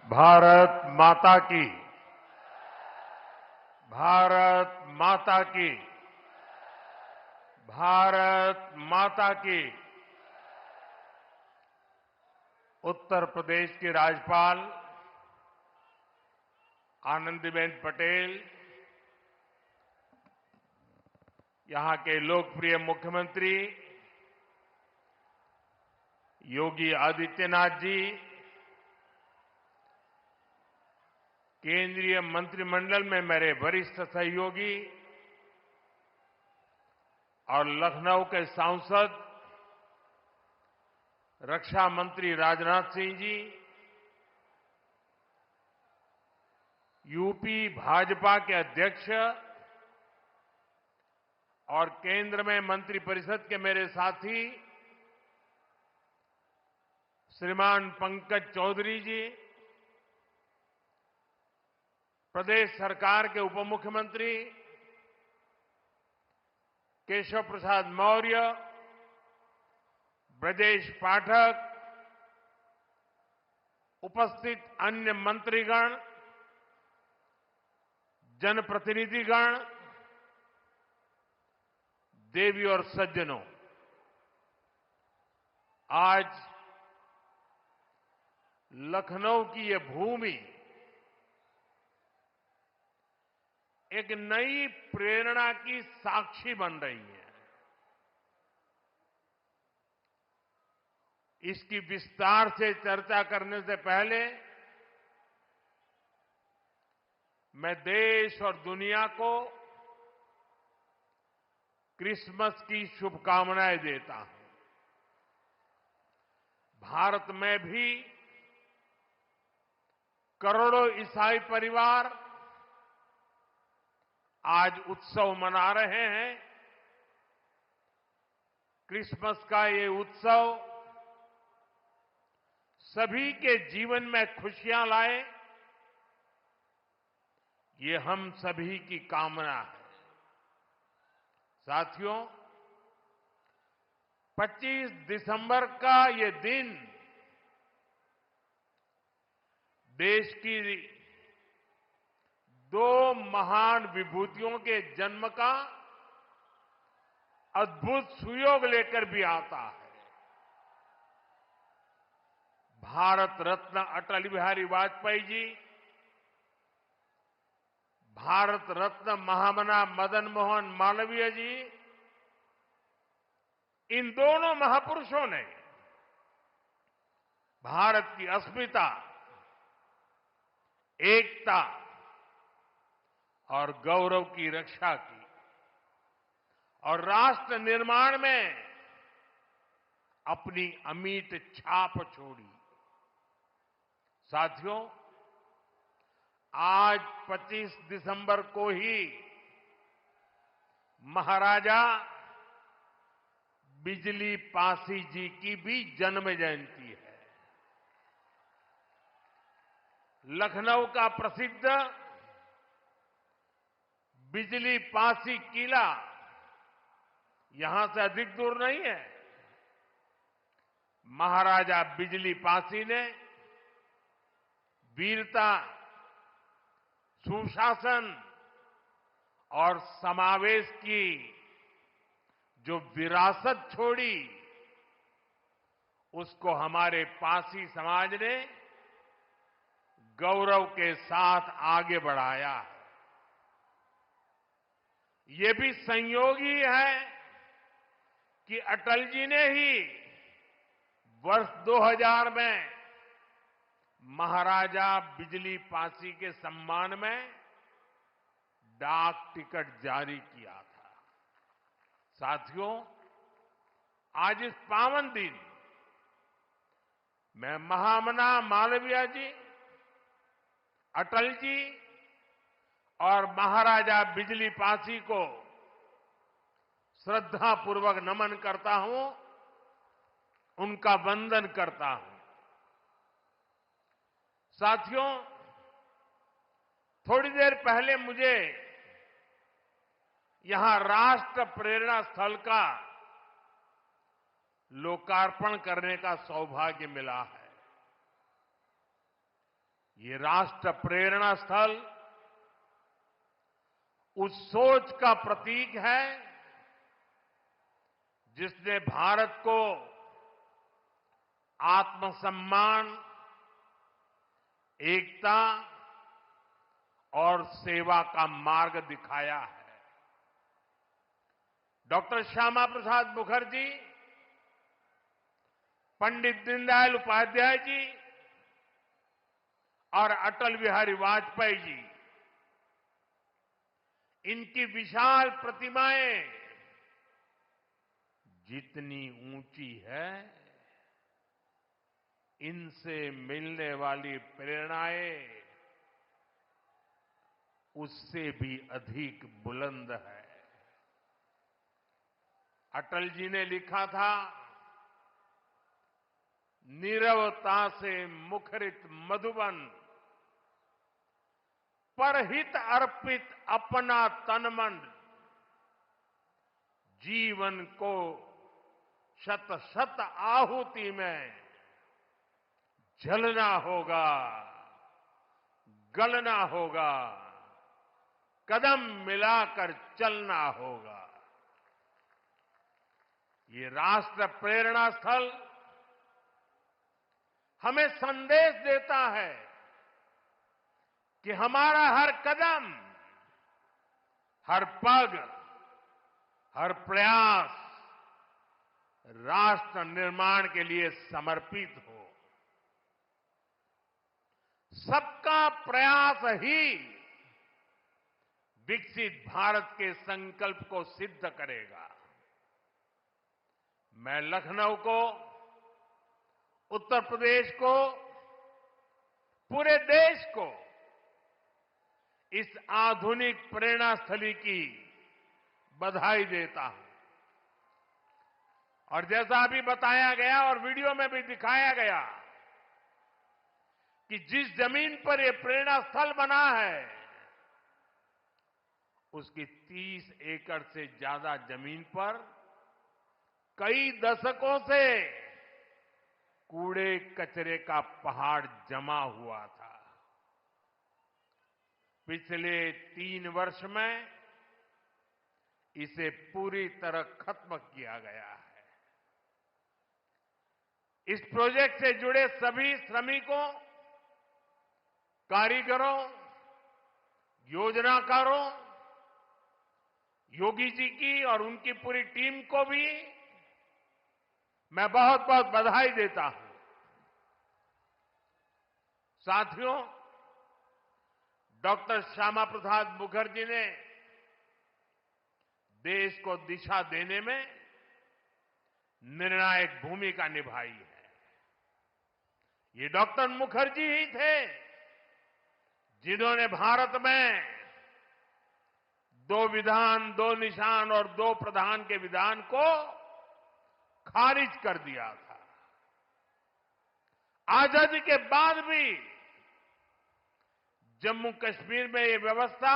भारत माता की। भारत माता की। भारत माता की। उत्तर प्रदेश की राज्यपाल आनंदीबेन पटेल, यहां के लोकप्रिय मुख्यमंत्री योगी आदित्यनाथ जी, केंद्रीय मंत्रिमंडल में मेरे वरिष्ठ सहयोगी और लखनऊ के सांसद रक्षा मंत्री राजनाथ सिंह जी, यूपी भाजपा के अध्यक्ष और केंद्र में मंत्रिपरिषद के मेरे साथी श्रीमान पंकज चौधरी जी, प्रदेश सरकार के उप मुख्यमंत्री केशव प्रसाद मौर्य, ब्रजेश पाठक, उपस्थित अन्य मंत्रीगण, जनप्रतिनिधिगण, देवी और सज्जनों, आज लखनऊ की ये भूमि एक नई प्रेरणा की साक्षी बन रही है। इसकी विस्तार से चर्चा करने से पहले मैं देश और दुनिया को क्रिसमस की शुभकामनाएं देता हूं। भारत में भी करोड़ों ईसाई परिवार आज उत्सव मना रहे हैं। क्रिसमस का ये उत्सव सभी के जीवन में खुशियां लाए, ये हम सभी की कामना है। साथियों, 25 दिसंबर का ये दिन देश की दो महान विभूतियों के जन्म का अद्भुत सुयोग लेकर भी आता है। भारत रत्न अटल बिहारी वाजपेयी जी, भारत रत्न महामना मदन मोहन मालवीय जी, इन दोनों महापुरुषों ने भारत की अस्मिता, एकता और गौरव की रक्षा की और राष्ट्र निर्माण में अपनी अमिट छाप छोड़ी। साथियों, आज 25 दिसंबर को ही महाराजा बिजली पासी जी की भी जन्म जयंती है। लखनऊ का प्रसिद्ध बिजली पासी किला यहां से अधिक दूर नहीं है। महाराजा बिजली पासी ने वीरता, सुशासन और समावेश की जो विरासत छोड़ी, उसको हमारे पासी समाज ने गौरव के साथ आगे बढ़ाया है। ये भी संयोग ही है कि अटल जी ने ही वर्ष 2000 में महाराजा बिजली पासी के सम्मान में डाक टिकट जारी किया था। साथियों, आज इस पावन दिन मैं महामना मालवीय जी, अटल जी और महाराजा बिजली पासी को श्रद्धापूर्वक नमन करता हूं, उनका वंदन करता हूं। साथियों, थोड़ी देर पहले मुझे यहां राष्ट्र प्रेरणा स्थल का लोकार्पण करने का सौभाग्य मिला है। ये राष्ट्र प्रेरणा स्थल उस सोच का प्रतीक है जिसने भारत को आत्मसम्मान, एकता और सेवा का मार्ग दिखाया है। डॉक्टर श्यामा प्रसाद मुखर्जी, पंडित दीनदयाल उपाध्याय जी और अटल बिहारी वाजपेयी जी, इनकी विशाल प्रतिमाएं जितनी ऊंची है, इनसे मिलने वाली प्रेरणाएं उससे भी अधिक बुलंद है। अटल जी ने लिखा था, नीरवता से मुखरित मधुबन, परहित अर्पित अपना तन मन, जीवन को शत शत आहुति में जलना होगा, गलना होगा, कदम मिलाकर चलना होगा। ये राष्ट्र प्रेरणा स्थल हमें संदेश देता है कि हमारा हर कदम, हर पग, हर प्रयास राष्ट्र निर्माण के लिए समर्पित हो। सबका प्रयास ही विकसित भारत के संकल्प को सिद्ध करेगा। मैं लखनऊ को, उत्तर प्रदेश को, पूरे देश को इस आधुनिक प्रेरणा स्थली की बधाई देता हूं। और जैसा अभी बताया गया और वीडियो में भी दिखाया गया कि जिस जमीन पर यह प्रेरणा स्थल बना है, उसकी 30 एकड़ से ज्यादा जमीन पर कई दशकों से कूड़े कचरे का पहाड़ जमा हुआ था। पिछले 3 वर्ष में इसे पूरी तरह खत्म किया गया है। इस प्रोजेक्ट से जुड़े सभी श्रमिकों, कारीगरों, योजनाकारों, योगी जी की और उनकी पूरी टीम को भी मैं बहुत बहुत बधाई देता हूं। साथियों, डॉक्टर श्यामा प्रसाद मुखर्जी ने देश को दिशा देने में निर्णायक भूमिका निभाई है। ये डॉक्टर मुखर्जी ही थे जिन्होंने भारत में 2 विधान, 2 निशान और 2 प्रधान के विधान को खारिज कर दिया था। आजादी के बाद भी जम्मू कश्मीर में ये व्यवस्था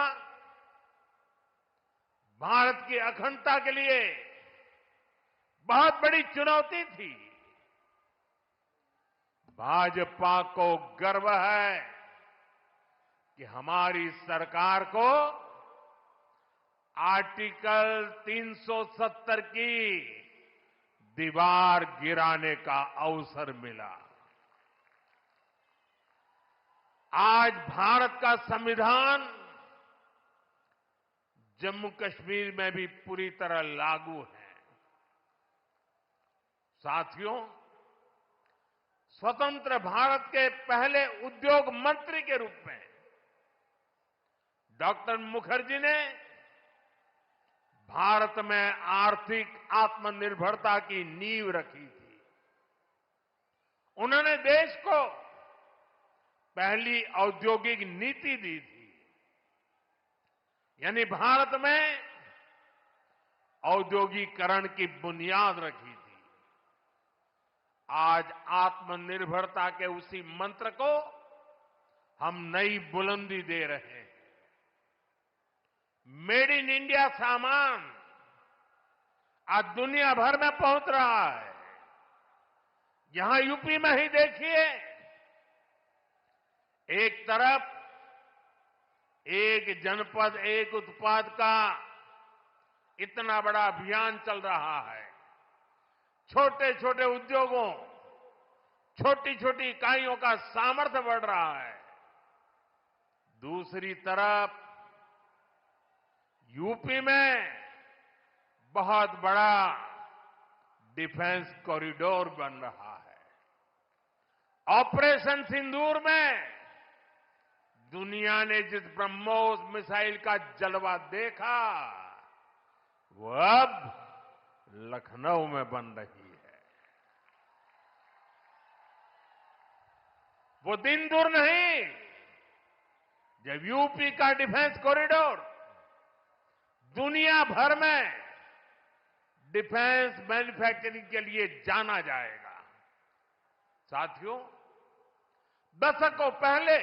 भारत की अखंडता के लिए बहुत बड़ी चुनौती थी। भाजपा को गर्व है कि हमारी सरकार को आर्टिकल 370 की दीवार गिराने का अवसर मिला। आज भारत का संविधान जम्मू कश्मीर में भी पूरी तरह लागू है। साथियों, स्वतंत्र भारत के पहले उद्योग मंत्री के रूप में डॉक्टर मुखर्जी ने भारत में आर्थिक आत्मनिर्भरता की नींव रखी थी। उन्होंने देश को पहली औद्योगिक नीति दी थी, यानी भारत में औद्योगिकरण की बुनियाद रखी थी। आज आत्मनिर्भरता के उसी मंत्र को हम नई बुलंदी दे रहे हैं। मेड इन इंडिया सामान आज दुनिया भर में पहुंच रहा है। यहां यूपी में ही देखिए, एक तरफ एक जनपद एक उत्पाद का इतना बड़ा अभियान चल रहा है। छोटे छोटे उद्योगों, छोटी छोटी इकाइयों का सामर्थ्य बढ़ रहा है। दूसरी तरफ यूपी में बहुत बड़ा डिफेंस कॉरिडोर बन रहा है। ऑपरेशन सिंदूर में दुनिया ने जिस ब्रह्मोस मिसाइल का जलवा देखा, वो अब लखनऊ में बन रही है। वो दिन दूर नहीं जब यूपी का डिफेंस कॉरिडोर दुनिया भर में डिफेंस मैन्युफैक्चरिंग के लिए जाना जाएगा। साथियों, दशकों पहले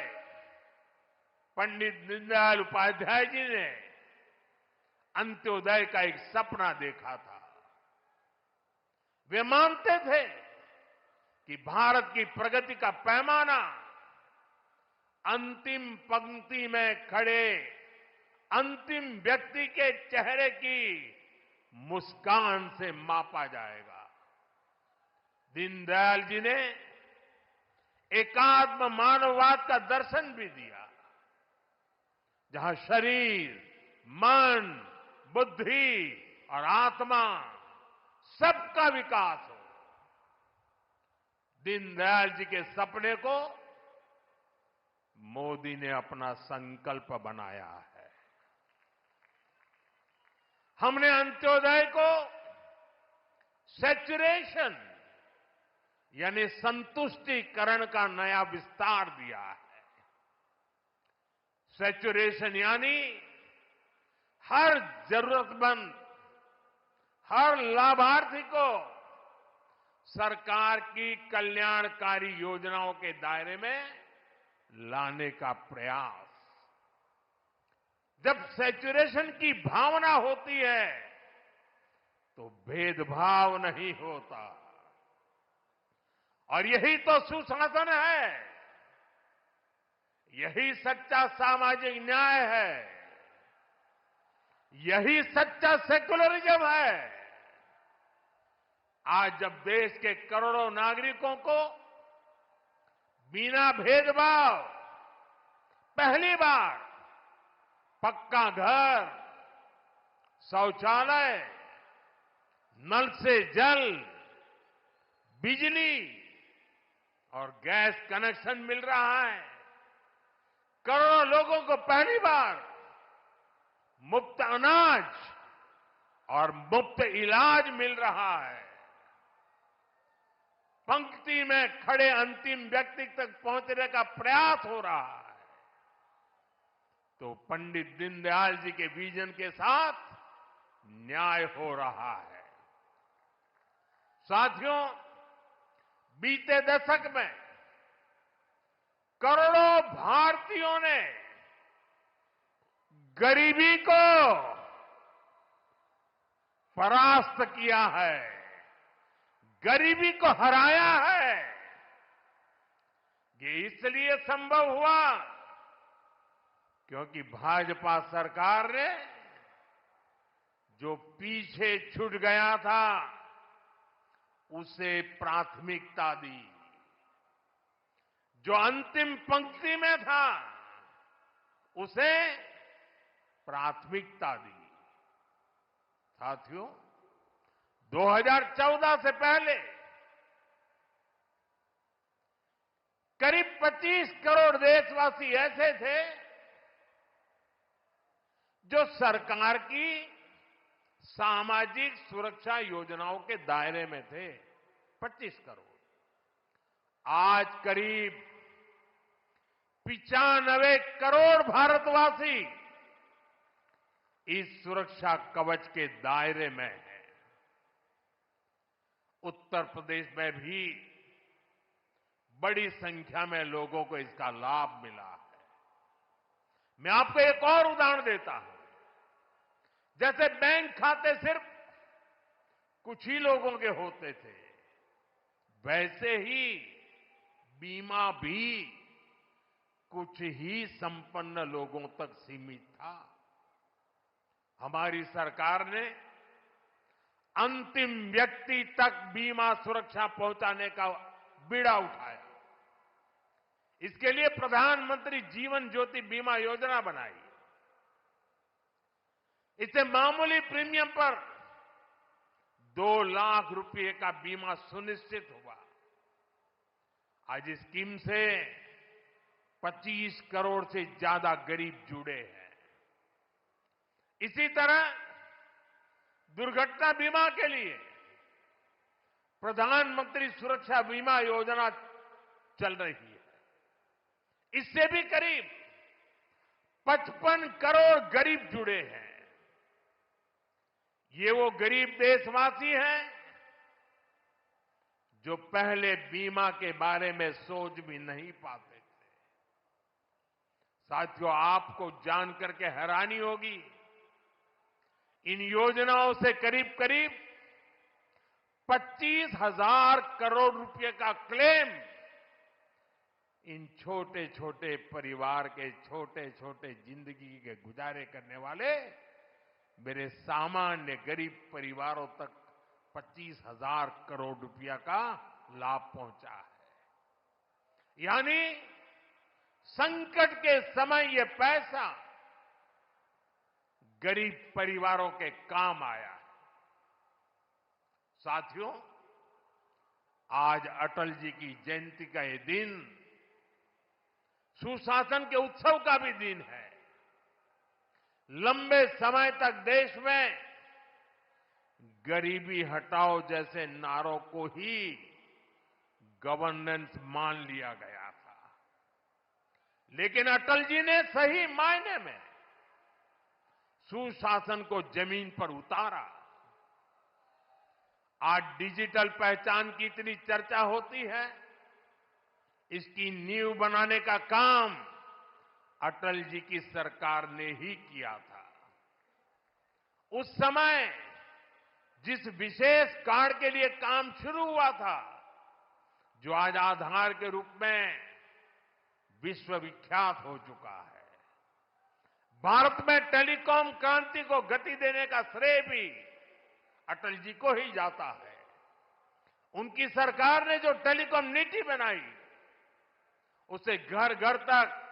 पंडित दीनदयाल उपाध्याय जी ने अंत्योदय का एक सपना देखा था। वे मानते थे कि भारत की प्रगति का पैमाना अंतिम पंक्ति में खड़े अंतिम व्यक्ति के चेहरे की मुस्कान से मापा जाएगा। दीनदयाल जी ने एकात्म मानववाद का दर्शन भी दिया, जहां शरीर, मन, बुद्धि और आत्मा सबका विकास हो। दीनदयाल जी के सपने को मोदी ने अपना संकल्प बनाया है। हमने अंत्योदय को सैचुरेशन यानी संतुष्टिकरण का नया विस्तार दिया है। सैचुरेशन यानी हर जरूरतमंद, हर लाभार्थी को सरकार की कल्याणकारी योजनाओं के दायरे में लाने का प्रयास। जब सैचुरेशन की भावना होती है तो भेदभाव नहीं होता, और यही तो सुशासन है, यही सच्चा सामाजिक न्याय है, यही सच्चा सेकुलरिज्म है। आज जब देश के करोड़ों नागरिकों को बिना भेदभाव पहली बार पक्का घर, शौचालय, नल से जल, बिजली और गैस कनेक्शन मिल रहा है, करोड़ों लोगों को पहली बार मुफ्त अनाज और मुफ्त इलाज मिल रहा है, पंक्ति में खड़े अंतिम व्यक्ति तक पहुंचने का प्रयास हो रहा है, तो पंडित दीनदयाल जी के विजन के साथ न्याय हो रहा है। साथियों, बीते दशक में करोड़ों भारतीयों ने गरीबी को परास्त किया है, गरीबी को हराया है। ये इसलिए संभव हुआ क्योंकि भाजपा सरकार ने जो पीछे छूट गया था उसे प्राथमिकता दी, जो अंतिम पंक्ति में था उसे प्राथमिकता दी। साथियों, 2014 से पहले करीब 25 करोड़ देशवासी ऐसे थे जो सरकार की सामाजिक सुरक्षा योजनाओं के दायरे में थे। 25 करोड़। आज करीब 95 करोड़ भारतवासी इस सुरक्षा कवच के दायरे में है। उत्तर प्रदेश में भी बड़ी संख्या में लोगों को इसका लाभ मिला है। मैं आपको एक और उदाहरण देता हूं। जैसे बैंक खाते सिर्फ कुछ ही लोगों के होते थे, वैसे ही बीमा भी कुछ ही संपन्न लोगों तक सीमित था। हमारी सरकार ने अंतिम व्यक्ति तक बीमा सुरक्षा पहुंचाने का बीड़ा उठाया। इसके लिए प्रधानमंत्री जीवन ज्योति बीमा योजना बनाई। इससे मामूली प्रीमियम पर 2 लाख रुपए का बीमा सुनिश्चित हुआ। आज इस स्कीम से 25 करोड़ से ज्यादा गरीब जुड़े हैं। इसी तरह दुर्घटना बीमा के लिए प्रधानमंत्री सुरक्षा बीमा योजना चल रही है। इससे भी करीब 55 करोड़ गरीब जुड़े हैं। ये वो गरीब देशवासी हैं जो पहले बीमा के बारे में सोच भी नहीं पाते थे। साथियों, आपको जानकर के हैरानी होगी, इन योजनाओं से करीब करीब 25,000 करोड़ रुपए का क्लेम इन छोटे छोटे परिवार के छोटे छोटे जिंदगी के गुजारे करने वाले मेरे सामान्य गरीब परिवारों तक 25,000 करोड़ रुपया का लाभ पहुंचा है। यानी संकट के समय ये पैसा गरीब परिवारों के काम आया है। साथियों, आज अटल जी की जयंती का ये दिन सुशासन के उत्सव का भी दिन है। लंबे समय तक देश में गरीबी हटाओ जैसे नारों को ही गवर्नेंस मान लिया गया था, लेकिन अटल जी ने सही मायने में सुशासन को जमीन पर उतारा। आज डिजिटल पहचान की इतनी चर्चा होती है, इसकी नींव बनाने का काम अटल जी की सरकार ने ही किया था। उस समय जिस विशेष कार्ड के लिए काम शुरू हुआ था, जो आज आधार के रूप में विश्वविख्यात हो चुका है, भारत में टेलीकॉम क्रांति को गति देने का श्रेय भी अटल जी को ही जाता है। उनकी सरकार ने जो टेलीकॉम नीति बनाई, उससे घर घर तक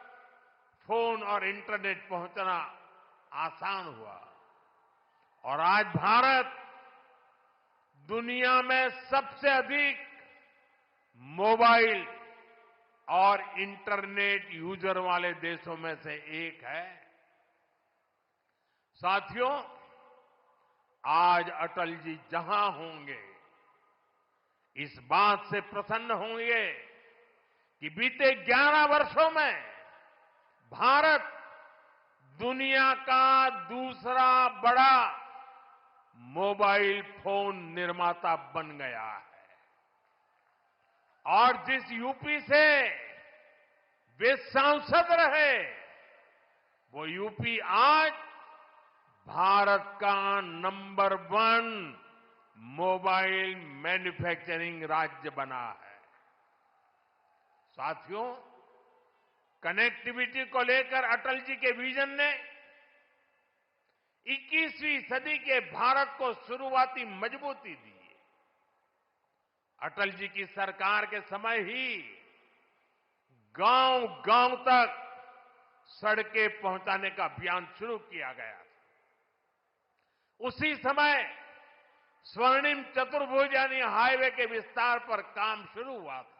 फोन और इंटरनेट पहुंचना आसान हुआ और आज भारत दुनिया में सबसे अधिक मोबाइल और इंटरनेट यूजर वाले देशों में से एक है। साथियों, आज अटल जी जहां होंगे, इस बात से प्रसन्न होंगे कि बीते 11 वर्षों में भारत दुनिया का दूसरा बड़ा मोबाइल फोन निर्माता बन गया है। और जिस यूपी से वे सांसद रहे, वो यूपी आज भारत का नंबर 1 मोबाइल मैन्युफैक्चरिंग राज्य बना है। साथियों, कनेक्टिविटी को लेकर अटल जी के विजन ने 21वीं सदी के भारत को शुरुआती मजबूती दी। अटल जी की सरकार के समय ही गांव गांव तक सड़कें पहुंचाने का अभियान शुरू किया गया था। उसी समय स्वर्णिम चतुर्भुज यानी हाईवे के विस्तार पर काम शुरू हुआ था।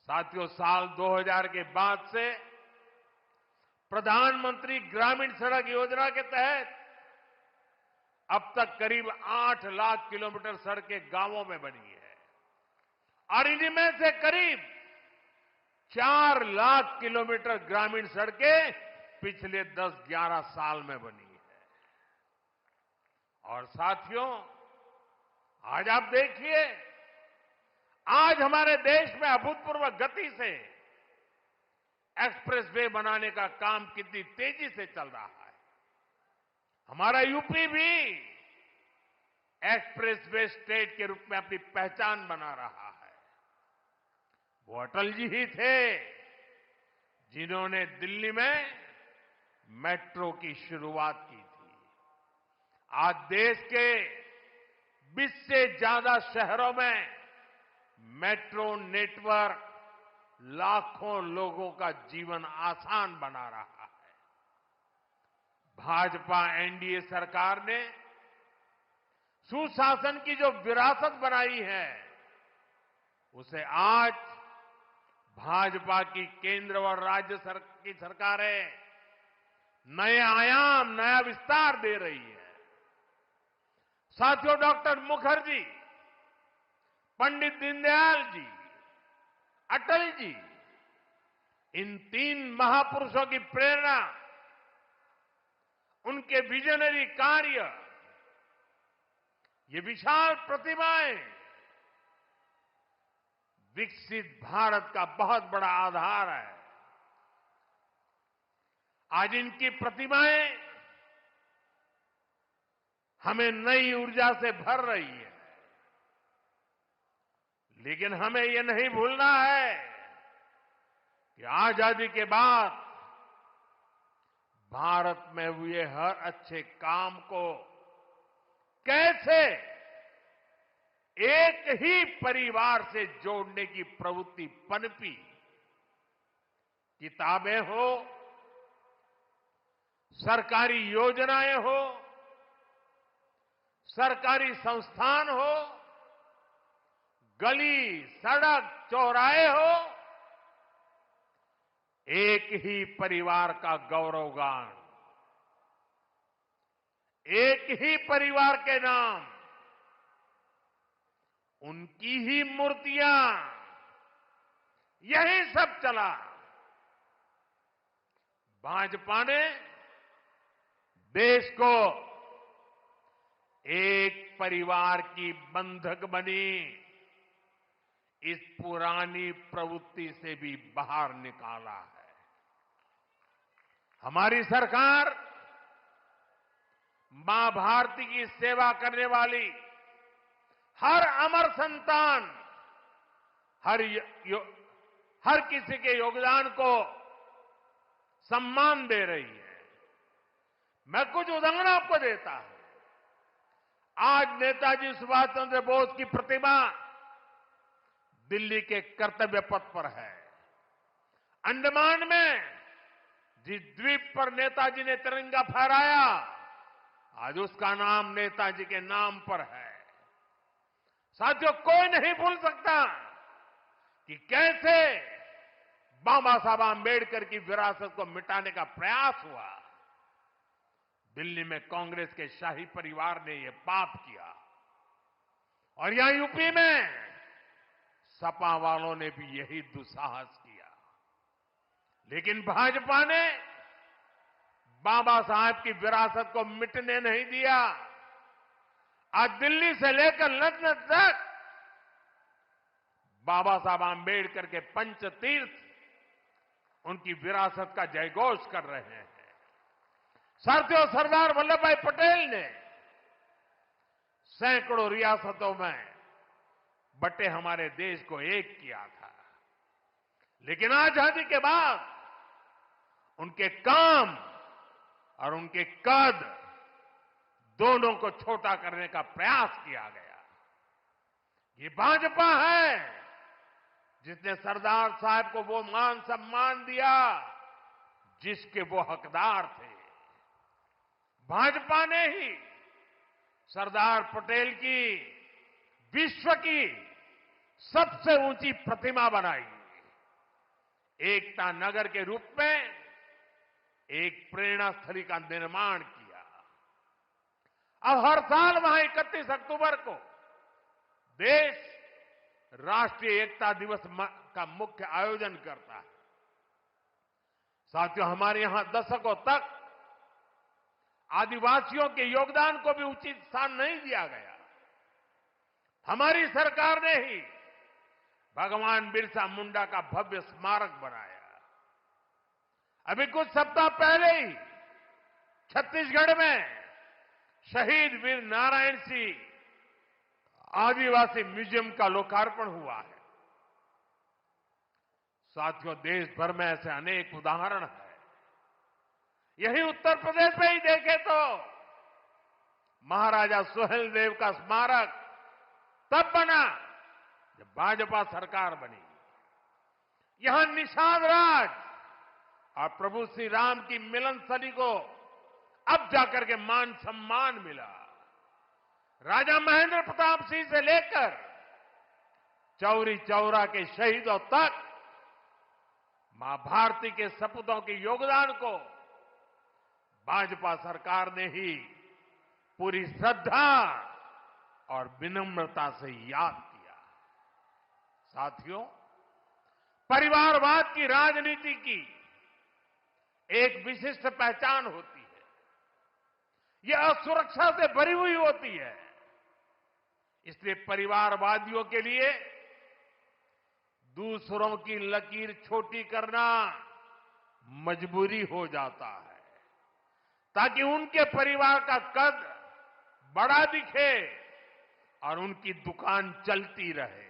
साथियों, साल 2000 के बाद से प्रधानमंत्री ग्रामीण सड़क योजना के तहत अब तक करीब 8 लाख किलोमीटर सड़कें गांवों में बनी है और इनमें से करीब 4 लाख किलोमीटर ग्रामीण सड़कें पिछले 10-11 साल में बनी है। और साथियों, आज आप देखिए, आज हमारे देश में अभूतपूर्व गति से एक्सप्रेसवे बनाने का काम कितनी तेजी से चल रहा है। हमारा यूपी भी एक्सप्रेसवे स्टेट के रूप में अपनी पहचान बना रहा है। वो अटल जी ही थे जिन्होंने दिल्ली में मेट्रो की शुरुआत की थी। आज देश के 20 से ज्यादा शहरों में मेट्रो नेटवर्क लाखों लोगों का जीवन आसान बना रहा है। भाजपा एनडीए सरकार ने सुशासन की जो विरासत बनाई है, उसे आज भाजपा की केंद्र और राज्य की सरकारें नए आयाम, नया विस्तार दे रही है। साथियों, डॉक्टर मुखर्जी, पंडित दीनदयाल जी, अटल जी, इन 3 महापुरुषों की प्रेरणा, उनके विजनरी कार्य, ये विशाल प्रतिभाएं विकसित भारत का बहुत बड़ा आधार है। आज इनकी प्रतिभाएं हमें नई ऊर्जा से भर रही है। लेकिन हमें ये नहीं भूलना है कि आजादी के बाद भारत में हुए हर अच्छे काम को कैसे एक ही परिवार से जोड़ने की प्रवृत्ति पनपी। किताबें हो, सरकारी योजनाएं हो, सरकारी संस्थान हो, गली, सड़क, चौराहे हो, एक ही परिवार का गौरवगान, एक ही परिवार के नाम, उनकी ही मूर्तियां, यही सब चला। भाजपा ने देश को एक परिवार की बंधक बनी इस पुरानी प्रवृत्ति से भी बाहर निकाला है। हमारी सरकार मां भारती की सेवा करने वाली हर अमर संतान, हर किसी के योगदान को सम्मान दे रही है। मैं कुछ उदाहरण आपको देता हूं। आज नेताजी सुभाष चंद्र बोस की प्रतिमा दिल्ली के कर्तव्य पथ पर है। अंडमान में जिस द्वीप पर नेताजी ने तिरंगा फहराया, आज उसका नाम नेताजी के नाम पर है। साथियों, कोई नहीं भूल सकता कि कैसे बाबा साहब आंबेडकर की विरासत को मिटाने का प्रयास हुआ। दिल्ली में कांग्रेस के शाही परिवार ने यह पाप किया और यहां यूपी में सपा वालों ने भी यही दुस्साहस किया। लेकिन भाजपा ने बाबा साहब की विरासत को मिटने नहीं दिया। आज दिल्ली से लेकर लंदन तक बाबा साहब आंबेडकर के पंचतीर्थ उनकी विरासत का जयघोष कर रहे हैं। साथियों, सरदार वल्लभ भाई पटेल ने सैकड़ों रियासतों में बटे हमारे देश को एक किया था। लेकिन आजादी के बाद उनके काम और उनके कद दोनों को छोटा करने का प्रयास किया गया। ये भाजपा है जिसने सरदार साहब को वो मान सम्मान दिया जिसके वो हकदार थे। भाजपा ने ही सरदार पटेल की विश्व की सबसे ऊंची प्रतिमा बनाई, एकता नगर के रूप में एक प्रेरणा स्थली का निर्माण किया। अब हर साल वहां 31 अक्टूबर को देश राष्ट्रीय एकता दिवस का मुख्य आयोजन करता है। साथियों, हमारे यहां दशकों तक आदिवासियों के योगदान को भी उचित स्थान नहीं दिया गया। हमारी सरकार ने ही भगवान बिरसा मुंडा का भव्य स्मारक बनाया। अभी कुछ सप्ताह पहले ही छत्तीसगढ़ में शहीद वीर नारायण सिंह आदिवासी म्यूजियम का लोकार्पण हुआ है। साथियों, देश भर में ऐसे अनेक उदाहरण हैं। यही उत्तर प्रदेश में ही देखें तो महाराजा सुहेलदेव का स्मारक तब बना जब भाजपा सरकार बनी। यहां निषाद राज और प्रभु श्री राम की मिलन स्थली को अब जाकर के मान सम्मान मिला। राजा महेंद्र प्रताप सिंह से लेकर चौरी चौरा के शहीदों तक मां भारती के सपूतों के योगदान को भाजपा सरकार ने ही पूरी श्रद्धा और विनम्रता से याद किया। साथियों, परिवारवाद की राजनीति की एक विशिष्ट पहचान होती है। यह असुरक्षा से भरी हुई होती है। इसलिए परिवारवादियों के लिए दूसरों की लकीर छोटी करना मजबूरी हो जाता है, ताकि उनके परिवार का कद बड़ा दिखे और उनकी दुकान चलती रहे।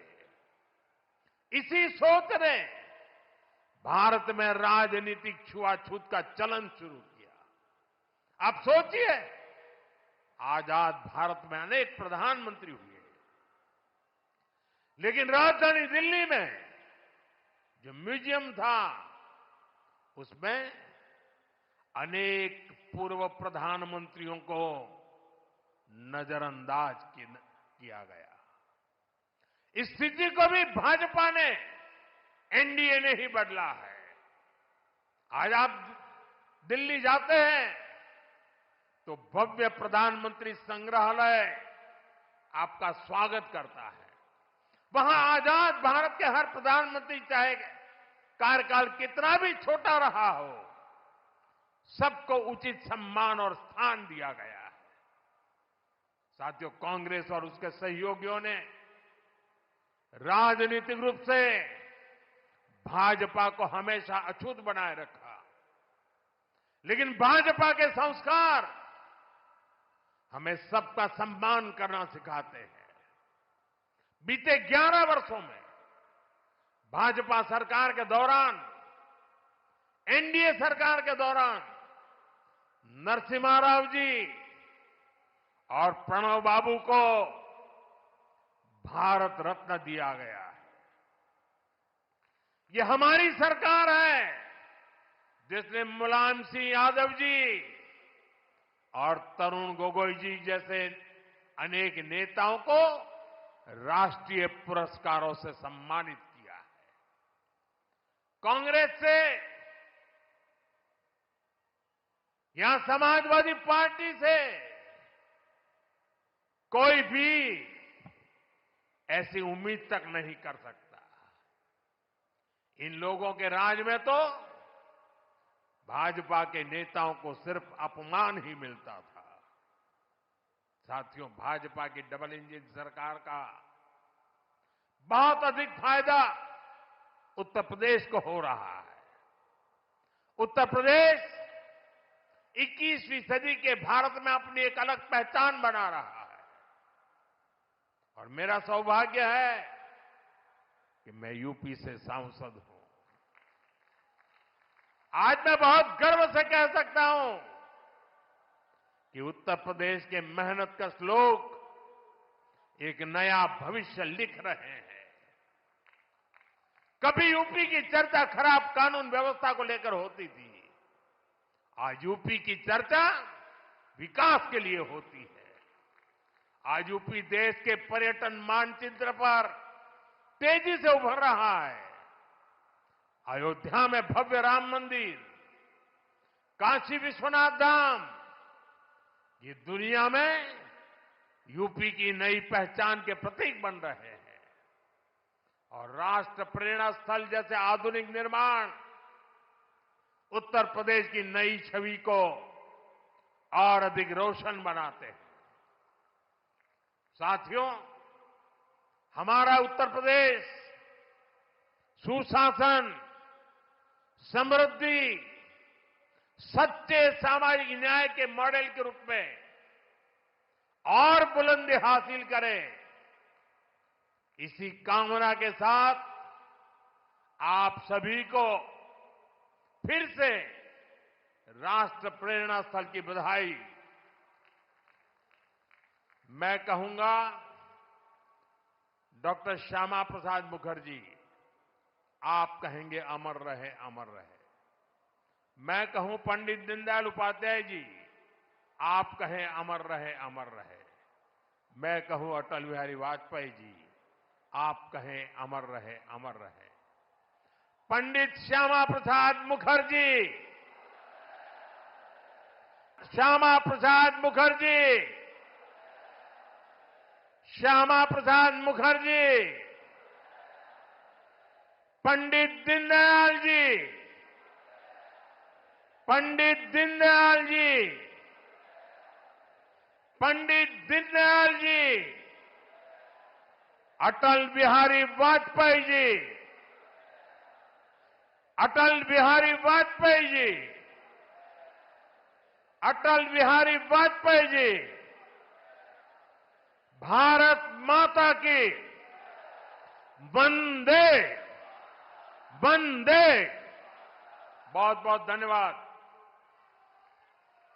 इसी सोच ने भारत में राजनीतिक छुआछूत का चलन शुरू किया। आप सोचिए, आजाद भारत में अनेक प्रधानमंत्री हुए, लेकिन राजधानी दिल्ली में जो म्यूजियम था उसमें अनेक पूर्व प्रधानमंत्रियों को नजरअंदाज किया गया। इस स्थिति को भी भाजपा ने, एनडीए ने ही बदला है। आज आप दिल्ली जाते हैं तो भव्य प्रधानमंत्री संग्रहालय आपका स्वागत करता है। वहां आजाद भारत के हर प्रधानमंत्री, चाहे कार्यकाल कितना भी छोटा रहा हो, सबको उचित सम्मान और स्थान दिया गया है। साथियों, कांग्रेस और उसके सहयोगियों ने राजनीतिक रूप से भाजपा को हमेशा अछूत बनाए रखा, लेकिन भाजपा के संस्कार हमें सबका सम्मान करना सिखाते हैं। बीते 11 वर्षों में भाजपा सरकार के दौरान, एनडीए सरकार के दौरान नरसिम्हा राव जी और प्रणब बाबू को भारत रत्न दिया गया है। ये हमारी सरकार है जिसने मुलायम सिंह यादव जी और तरुण गोगोई जी जैसे अनेक नेताओं को राष्ट्रीय पुरस्कारों से सम्मानित किया है। कांग्रेस से, यहां समाजवादी पार्टी से कोई भी ऐसी उम्मीद तक नहीं कर सकता। इन लोगों के राज में तो भाजपा के नेताओं को सिर्फ अपमान ही मिलता था। साथियों, भाजपा की डबल इंजन सरकार का बहुत अधिक फायदा उत्तर प्रदेश को हो रहा है। उत्तर प्रदेश 21वीं सदी के भारत में अपनी एक अलग पहचान बना रहा है और मेरा सौभाग्य है कि मैं यूपी से सांसद हूं। आज मैं बहुत गर्व से कह सकता हूं कि उत्तर प्रदेश के मेहनतकश लोग एक नया भविष्य लिख रहे हैं। कभी यूपी की चर्चा खराब कानून व्यवस्था को लेकर होती थी, आज यूपी की चर्चा विकास के लिए होती है। आज यूपी देश के पर्यटन मानचित्र पर तेजी से उभर रहा है। अयोध्या में भव्य राम मंदिर, काशी विश्वनाथ धाम, ये दुनिया में यूपी की नई पहचान के प्रतीक बन रहे हैं। और राष्ट्र प्रेरणा स्थल जैसे आधुनिक निर्माण उत्तर प्रदेश की नई छवि को और अधिक रोशन बनाते हैं। साथियों, हमारा उत्तर प्रदेश सुशासन, समृद्धि, सच्चे सामाजिक न्याय के मॉडल के रूप में और बुलंदी हासिल करे, इसी कामना के साथ आप सभी को फिर से राष्ट्र प्रेरणा स्थल की बधाई। मैं कहूंगा डॉक्टर श्यामा प्रसाद मुखर्जी, आप कहेंगे अमर रहे, अमर रहे। मैं कहूं पंडित दीनदयाल उपाध्याय जी, आप कहें अमर रहे, अमर रहे। मैं कहूं अटल बिहारी वाजपेयी जी, आप कहें अमर रहे, अमर रहे। पंडित श्यामा प्रसाद मुखर्जी, श्यामा प्रसाद मुखर्जी, श्यामा प्रसाद मुखर्जी, पंडित दीनदयाल जी, पंडित दीनदयाल जी, पंडित दीनदयाल जी, अटल बिहारी वाजपेयी जी, अटल बिहारी वाजपेयी जी, अटल बिहारी वाजपेयी जी, भारत माता की वंदे वंदे। बहुत बहुत धन्यवाद।